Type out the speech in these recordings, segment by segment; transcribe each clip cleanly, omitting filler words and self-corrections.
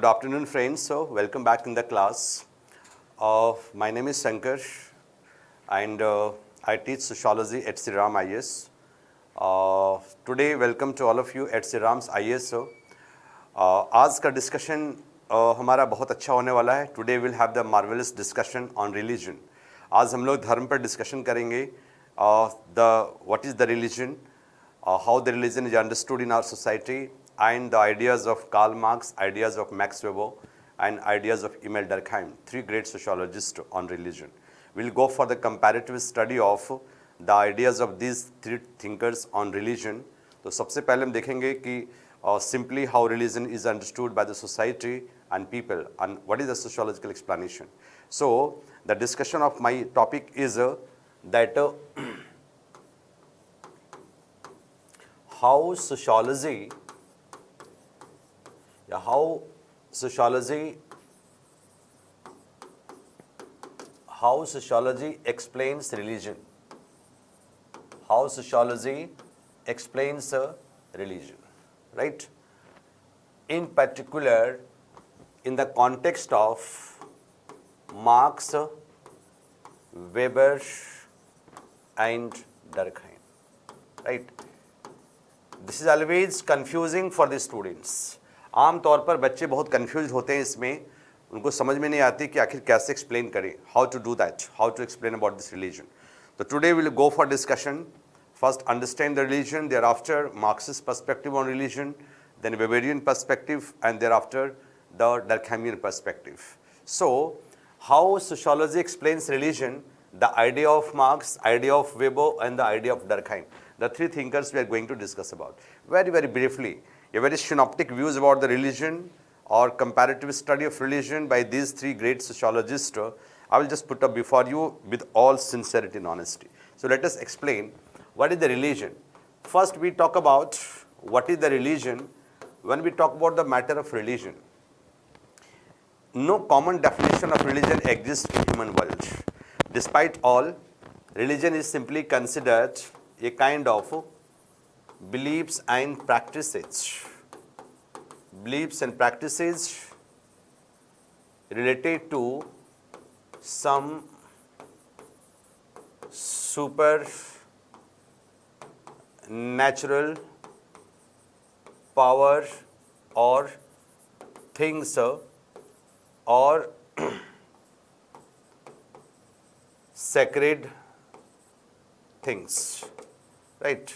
Good afternoon, friends. So, welcome back in the class. My name is Shankar, and I teach sociology at SRIRAM IS. Today, welcome to all of you at SRIRAM's IS. So, आज का discussion हमारा बहुत अच्छा होने वाला है. Today will have the marvellous discussion on religion. आज हम लोग धर्म पर डिस्कशन करेंगे. What is the religion, how the religion is understood in our society, and the ideas of Karl Marx, ideas of Max Weber, and ideas of Emile Durkheim, three great sociologists on religion. We'll go for the comparative study of the ideas of these three thinkers on religion. तो सबसे पहले हम देखेंगे कि simply how religion is understood by the society and people, and what is the sociological explanation. So the discussion of my topic is that how sociology explains religion. How sociology explains religion, right? In particular, in the context of Marx, Weber, and Durkheim, right? This is always confusing for the students. आम तौर पर बच्चे बहुत confuse होते हैं इसमें, उनको समझ में नहीं आती कि आखिर कैसे एक्सप्लेन करें, how to do that, how to explain about this religion. तो today will go for discussion. First, understand the religion, thereafter Marxist perspective on religion, then Weberian perspective, and thereafter the Durkheimian perspective. So, how sociology explains religion, the idea of Marx, idea of Weber, and the idea of Durkheim. The three thinkers we are going to discuss about. Very, very briefly, a very synoptic views about the religion or comparative study of religion by these three great sociologists, I will just put up before you with all sincerity and honesty. So, let us explain. What is the religion? First, we talk about what is the religion. When we talk about the matter of religion, no common definition of religion exists in human world. Despite all, religion is simply considered a kind of beliefs and practices. Beliefs and practices related to some supernatural power or things or sacred things, right?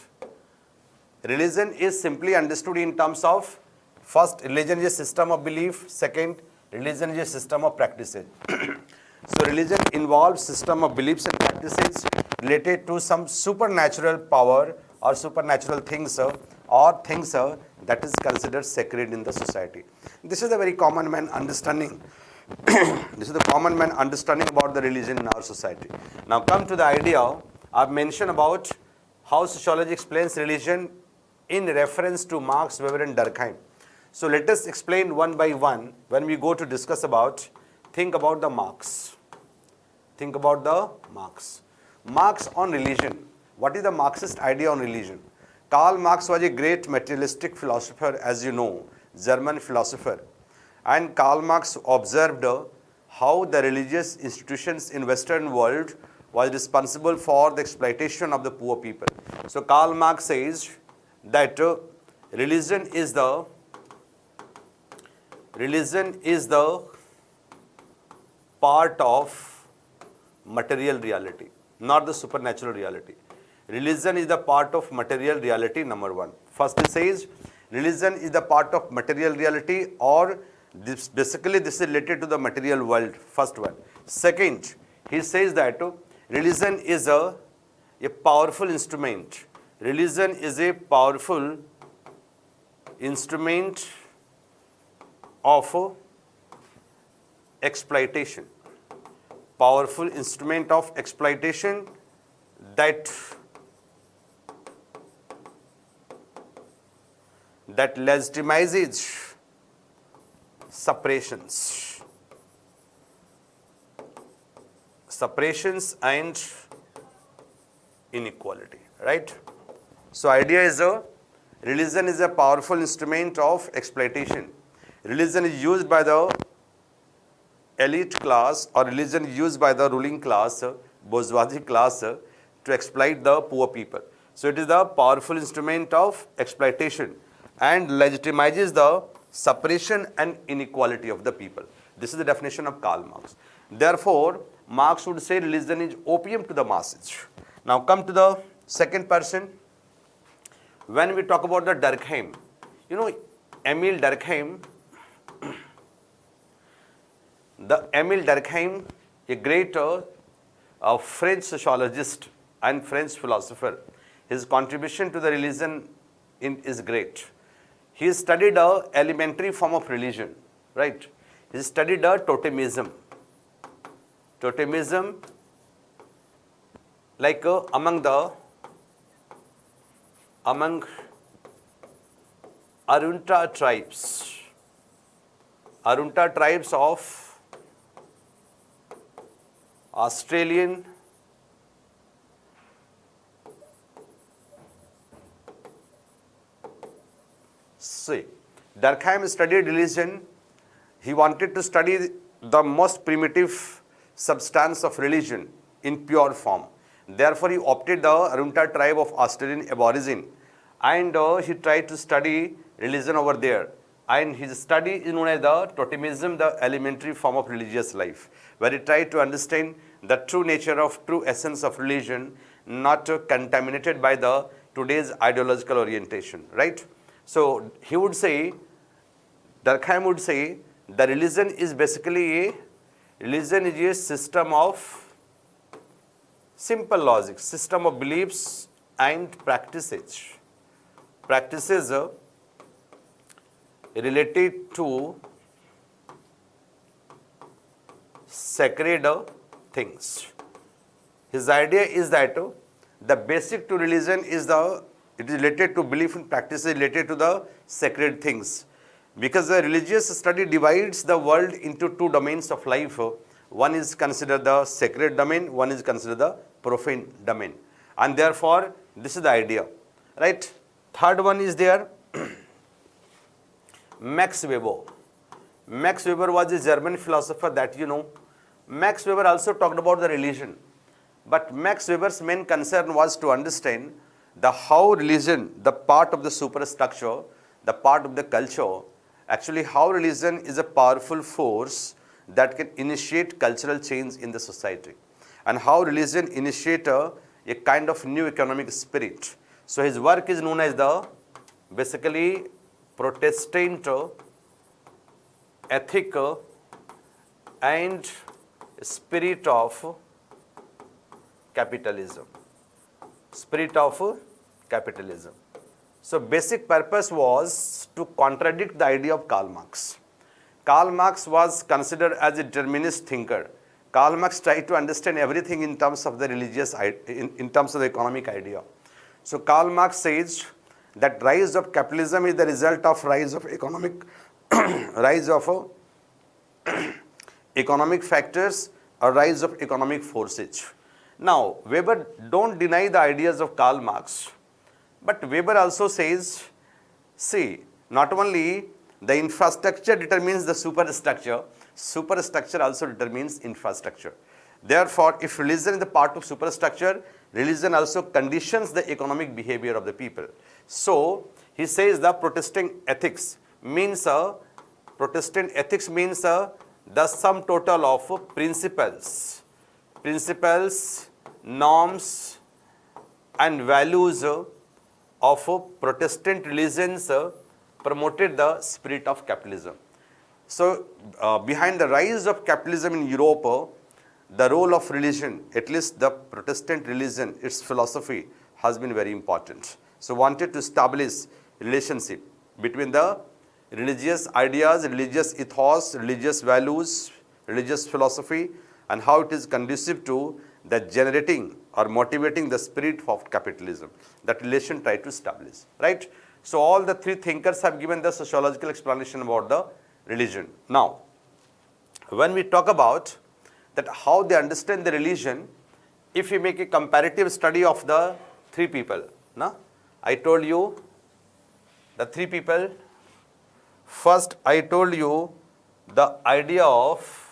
Religion is simply understood in terms of, first, religion is a system of belief. Second, religion is a system of practices. So religion involves system of beliefs and practices related to some supernatural power or supernatural things or things that is considered sacred in the society. This is a very common man understanding. This is the common man understanding about the religion in our society. Now come to the idea. I've mentioned about how sociology explains religion in reference to Marx, Weber, and Durkheim. So let us explain one by one. When we go to discuss about, think about the Marx. Think about the Marx. Marx on religion. What is the Marxist idea on religion? Karl Marx was a great materialistic philosopher, as you know, German philosopher. And Karl Marx observed how the religious institutions in Western world was responsible for the exploitation of the poor people. So Karl Marx says that religion is the part of material reality, not the supernatural reality. Religion is the part of material reality, number one. First, he says religion is the part of material reality, or basically this is related to the material world, first one. Second, he says that religion is a powerful instrument. Religion is a powerful instrument of exploitation. Powerful instrument of exploitation that legitimizes suppressions and inequality, right? So idea is religion is a powerful instrument of exploitation. Religion is used by the elite class, or religion is used by the ruling class, bourgeoisie class, to exploit the poor people. So it is the powerful instrument of exploitation and legitimizes the separation and inequality of the people. This is the definition of Karl Marx. Therefore, Marx would say religion is opium to the masses. Now come to the second person. When we talk about the Durkheim, Emile Durkheim, Emile Durkheim, a great French sociologist and French philosopher, his contribution to the religion is great. He studied a elementary form of religion, right? He studied totemism. Totemism, like among Arunta tribes of Australian See, Durkheim studied religion. He wanted to study the most primitive substance of religion in pure form. Therefore, he opted the Arunta tribe of Australian aborigine, and he tried to study religion over there. And his study is known as the Totemism, the elementary form of religious life, where he tried to understand the true nature of true essence of religion, not contaminated by the today's ideological orientation, right? So he would say, Durkheim would say, the religion is basically a system of simple logic, system of beliefs and practices. Practices related to sacred things. His idea is that the basic to religion is it is related to belief and practices related to the sacred things. Because the religious study divides the world into two domains of life. One is considered the sacred domain, one is considered the profane domain. And therefore, this is the idea, right? Third one is there, Max Weber. Max Weber was a German philosopher that you know. Max Weber also talked about the religion. But Max Weber's main concern was to understand how religion, the part of the superstructure, the part of the culture, actually how religion is a powerful force that can initiate cultural change in the society, and how religion initiate a kind of new economic spirit. So his work is known as the basically Protestant ethic and spirit of capitalism. Spirit of capitalism. So basic purpose was to contradict the idea of Karl Marx. Karl Marx was considered as a determinist thinker. Karl Marx tried to understand everything in terms of the religious, in terms of the economic idea. So Karl Marx says that rise of capitalism is the result of rise of economic, rise of economic factors or rise of economic forces. Now, Weber don't deny the ideas of Karl Marx, but Weber also says, see, not only the infrastructure determines the superstructure, superstructure also determines infrastructure. Therefore, if religion is the part of superstructure, religion also conditions the economic behavior of the people. So, he says the Protestant ethics means the sum total of principles, norms and values of Protestant religions promoted the spirit of capitalism. So, behind the rise of capitalism in Europe, the role of religion, at least the Protestant religion, its philosophy has been very important. So, wanted to establish relationship between the religious ideas, religious ethos, religious values, religious philosophy, and how it is conducive to the generating or motivating the spirit of capitalism. That relation tried to establish, right? So all the three thinkers have given the sociological explanation about the religion. Now, when we talk about that how they understand the religion, if we make a comparative study of the three people, I told you the three people First, I told you the idea of,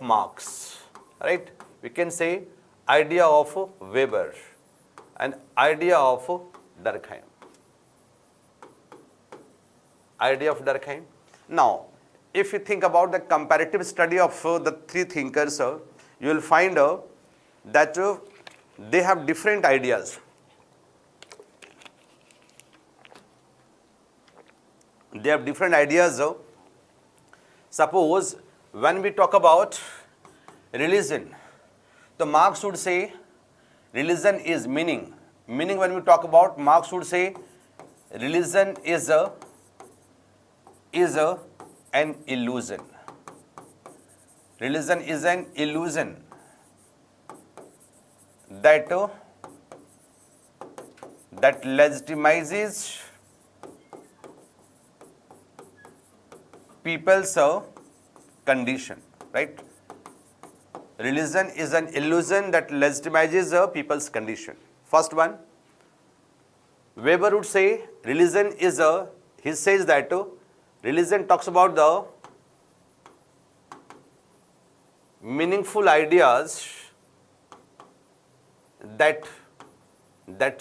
Marx, right? We can say idea of Weber and idea of Durkheim. Now, if you think about the comparative study of the three thinkers, you will find that they have different ideas. They have different ideas. Suppose when we talk about religion, the Marx would say religion is meaning. Meaning, when we talk about, Marx would say religion is an illusion. Religion is an illusion that legitimizes people's condition, right? Religion is an illusion that legitimizes people's condition. First one, Weber would say religion is he says that religion talks about the meaningful ideas that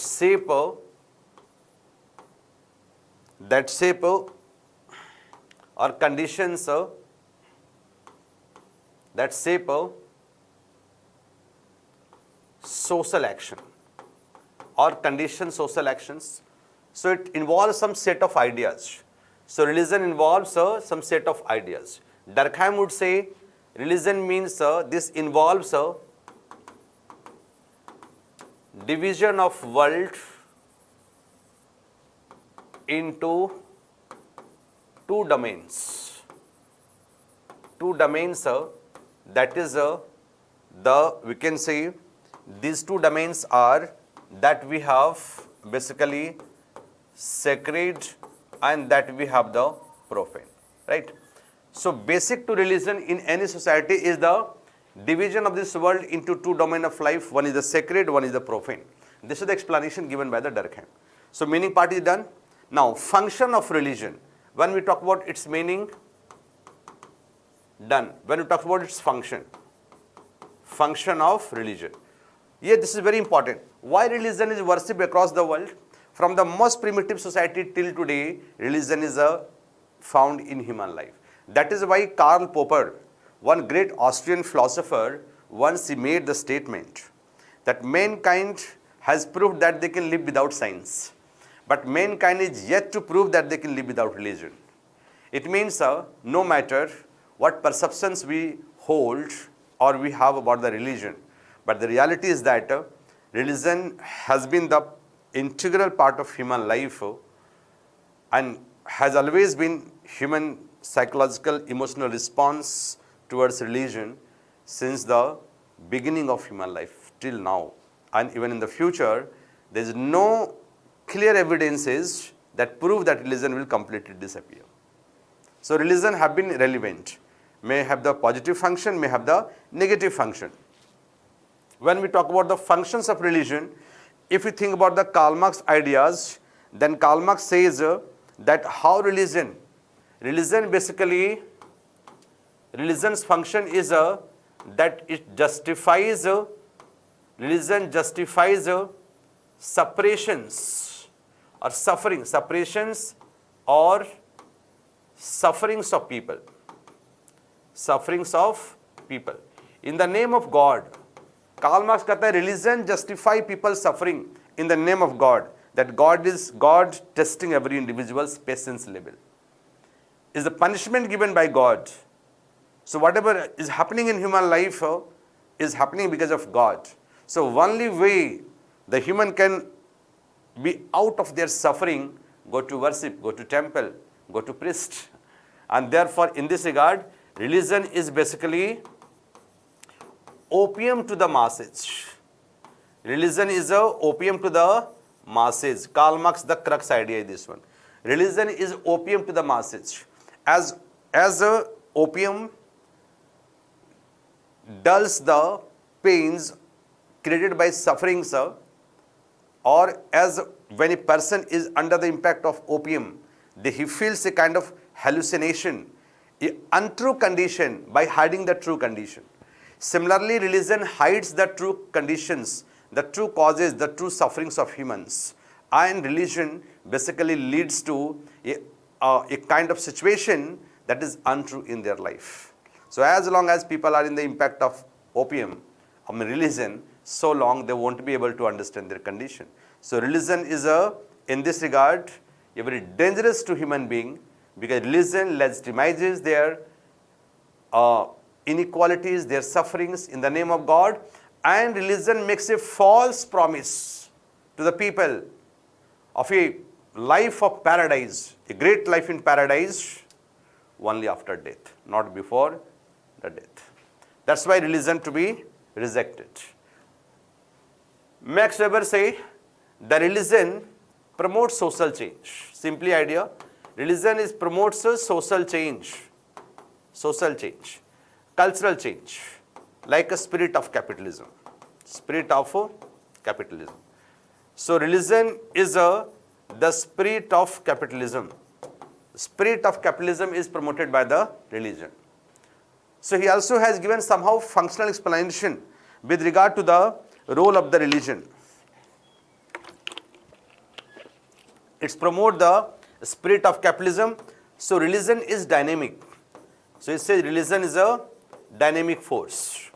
shape or conditions that shape social action or condition social actions. So it involves some set of ideas. So religion involves some set of ideas. Durkheim would say religion means this involves division of world into two domains. That is we can say these two domains are that we have basically sacred and that we have the profane, right? So basic to religion in any society is the division of this world into two domains of life. One is the sacred, one is the profane. This is the explanation given by the Durkheim. So meaning part is done. Now function of religion. When we talk about its meaning, done. When we talk about its function of religion. Yeah, this is very important. Why religion is worshipped across the world? From the most primitive society till today, religion is found in human life. That is why Karl Popper, one great Austrian philosopher, once he made the statement that mankind has proved that they can live without science, but mankind is yet to prove that they can live without religion. It means no matter what perceptions we hold or we have about the religion, but the reality is that religion has been the integral part of human life and has always been human psychological emotional response towards religion since the beginning of human life till now. And even in the future, there is no clear evidences that prove that religion will completely disappear. So religion have been relevant, may have the positive function, may have the negative function. When we talk about the functions of religion, if we think about the Karl Marx ideas, then Karl Marx says that how religion basically, religion's function is that it justifies, religion justifies separations or separations or sufferings of people. In the name of God, Karl Marx कहता है religion justify people suffering in the name of God. That God is God testing every individual's patience level. Is the punishment given by God. So whatever is happening in human life is happening because of God. So only way the human can be out of their suffering, go to worship, go to temple, go to priest. And therefore in this regard, religion is basically opium to the masses. Religion is a opium to the masses. Karl Marx, the crux idea is this one. Religion is opium to the masses. As a opium dulls the pains created by sufferings or as when a person is under the impact of opium, he feels a kind of hallucination, an untrue condition by hiding the true condition. Similarly, religion hides the true conditions, the true causes, the true sufferings of humans. And religion basically leads to a kind of situation that is untrue in their life. So as long as people are in the impact of opium, religion, so long they won't be able to understand their condition. So religion is in this regard, a very dangerous to human being, because religion legitimizes their inequalities, their sufferings in the name of God, and religion makes a false promise to the people of a life of paradise, a great life in paradise, only after death, not before the death. That's why religion to be rejected. Max Weber say, the religion promotes social change. Simply idea, religion promotes social change, cultural change, like a spirit of capitalism. So religion is the spirit of capitalism. Spirit of capitalism is promoted by the religion. So he also has given somehow functional explanation with regard to the role of the religion. It's promote the spirit of capitalism. So religion is dynamic. So it says religion is a dynamic force.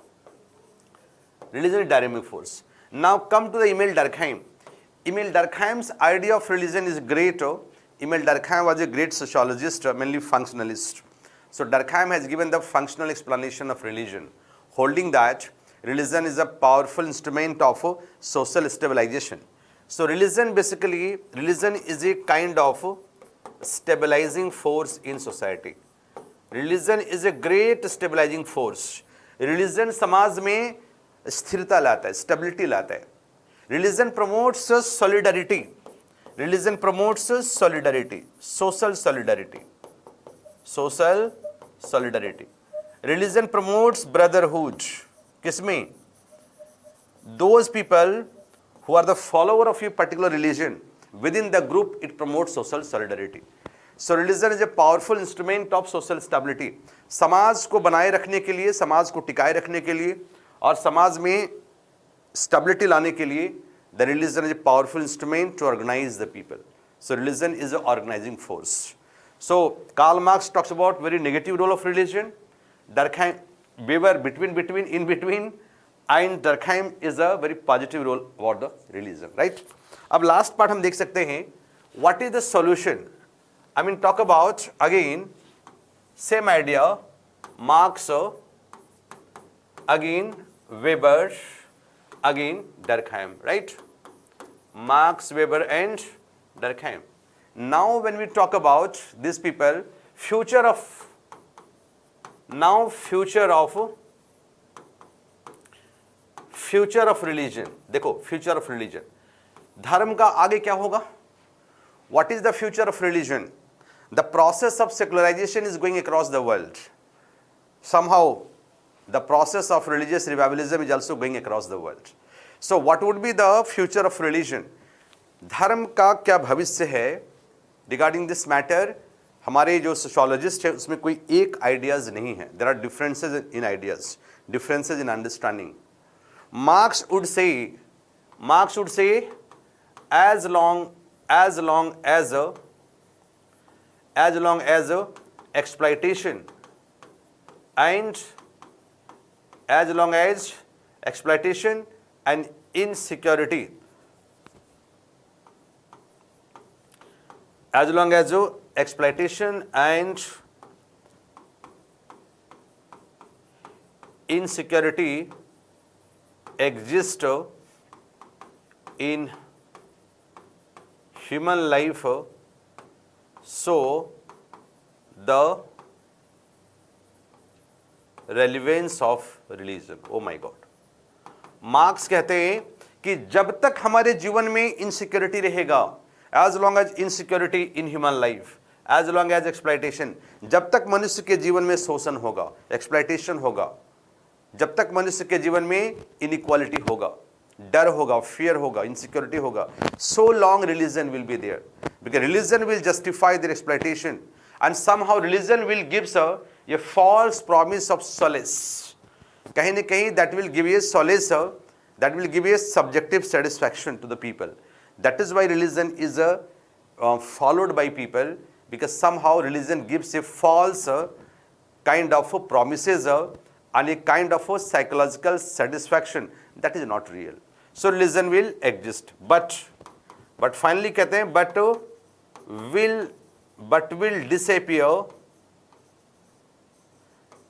Religion is dynamic force. Now come to the Emile Durkheim. Emile Durkheim's idea of religion is great. Emile Durkheim was a great sociologist, mainly functionalist. So Durkheim has given the functional explanation of religion, holding that religion is a powerful instrument of social stabilization. So religion is a kind of stabilizing force in society. Religion is a great stabilizing force. Religion समाज में स्थिरता लाता है, stability लाता है. Religion promotes solidarity. Religion promotes solidarity, social solidarity. Social solidarity. Religion promotes brotherhood. किसमें? Those people who are the follower of a particular religion, within the group it promotes social solidarity. So religion is a powerful instrument of social stability. समाज को बनाए रखने के लिए, समाज को टिकाए रखने के लिए और समाज में stability लाने के लिए, the religion is a powerful instrument to organize the people. So religion is an organizing force. So Karl Marx talks about very negative role of religion. Durkheim, Weber in between, and Durkheim is a very positive role about the religion, right? अब last part हम देख सकते हैं, what is the solution? I mean talk about again same idea, Marx, again Weber, again Durkheim, right? Marx, Weber and Durkheim. Now when we talk about these people, future of religion. देखो future of religion. धर्म का आगे क्या होगा? What is the future of religion? The process of secularization is going across the world. Somehow the process of religious revivalism is also going across the world. So what would be the future of religion? धर्म का क्या भविष्य है? Regarding this matter, हमारे जो sociologist है उसमें कोई एक ideas नहीं है. There are differences in ideas, differences in understanding. Marx would say, as long as exploitation and insecurity, as long as exploitation and insecurity exist in human life, so the relevance of religion. Oh my God. Marks कहते हैं कि जब तक हमारे जीवन में insecurity रहेगा, as long as insecurity in human life, as long as exploitation, जब तक मनुष्य के जीवन में शोषण होगा, exploitation होगा, जब तक मनुष्य के जीवन में inequality होगा, डर होगा, fear होगा, insecurity होगा, so long religion will be there. Because religion will justify their exploitation, and somehow religion will give a false promise of solace. कहीं न कहीं that will give you solace, that will give you a subjective satisfaction to the people. That is why religion is followed by people, because somehow religion gives a false kind of promises and a kind of a psychological satisfaction that is not real. So religion will exist, but finally कहते हैं but will disappear.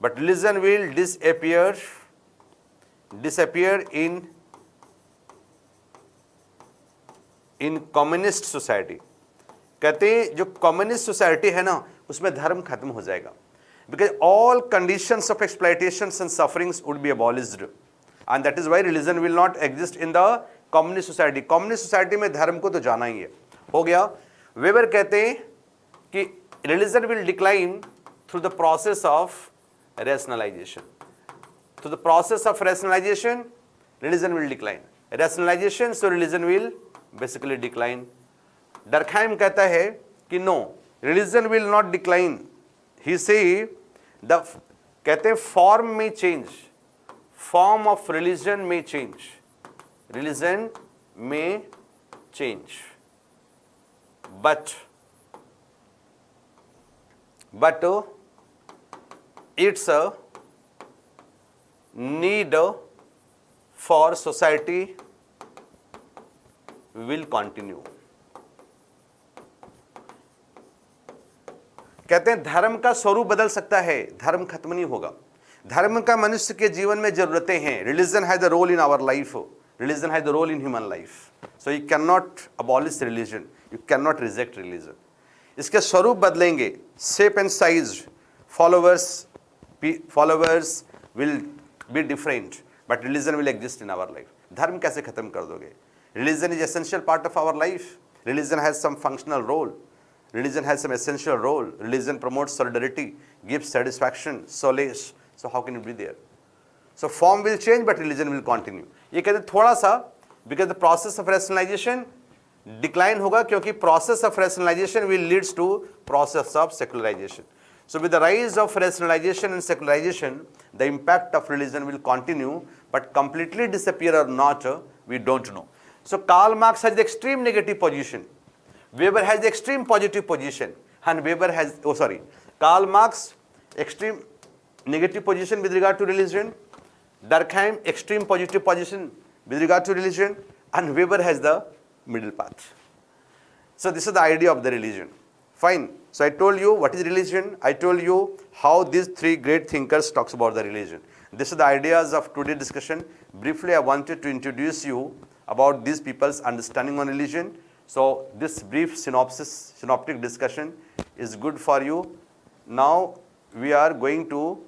But religion will disappear in communist society. कहते हैं जो communist society है ना, उसमें धर्म खत्म हो जाएगा. Because all conditions of exploitations and sufferings would be abolished, and that is why religion will not exist in the communist society. Communist society में धर्म को तो जाना ही है. हो गया. वेबर कहते हैं कि religion will decline through the process of rationalization. Through the process of rationalization, religion will decline. Rationalization, so religion will basically decline. Durkheim कहता है कि no, religion will not decline. He say कहते हैं form may change, form of religion may change, religion may change, but its need for society will continue. कहते हैं धर्म का स्वरूप बदल सकता है, धर्म खत्म नहीं होगा. धर्म का मनुष्य के जीवन में जरूरतें हैं. Religion has a role in our life. Religion has a role in human life. So you cannot abolish religion. You cannot reject religion. इसके स्वरूप बदलेंगे. Shape and size, followers will be different, but religion will exist in our life. धर्म कैसे खत्म कर दोगे? Religion is essential part of our life. Religion has some functional role. Religion has some essential role. Religion promotes solidarity, gives satisfaction, solace. So how can it be there? So form will change, but religion will continue. ये कहते हैं थोड़ा सा, because the process of rationalization decline होगा, क्योंकि process of rationalization will leads to process of secularization. So with the rise of rationalization and secularization, the impact of religion will continue, but completely disappear or not, we don't know. So Karl Marx has the extreme negative position. Weber has the extreme positive position, and Karl Marx extreme negative position with regard to religion, Durkheim extreme positive position with regard to religion, and Weber has the middle path. So this is the idea of the religion. Fine. So I told you what is religion. I told you how these three great thinkers talks about the religion. This is the ideas of today's discussion. Briefly, I wanted to introduce you about these people's understanding on religion. So this brief synoptic discussion is good for you. Now we are going to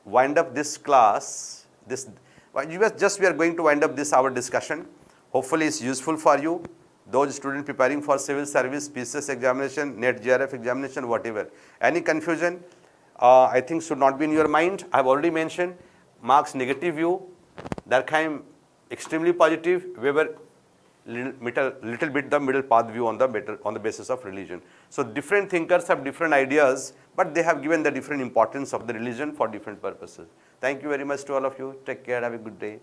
wind up this class. We are going to wind up this our discussion. Hopefully it's useful for you. Those students preparing for civil service, PCS examination, NET JRF examination, whatever. Any confusion, I think should not be in your mind. I have already mentioned Marx negative view, Durkheim extremely positive, Weber little bit the middle path view on the basis of religion. So different thinkers have different ideas, but they have given the different importance of the religion for different purposes. Thank you very much to all of you. Take care. Have a good day.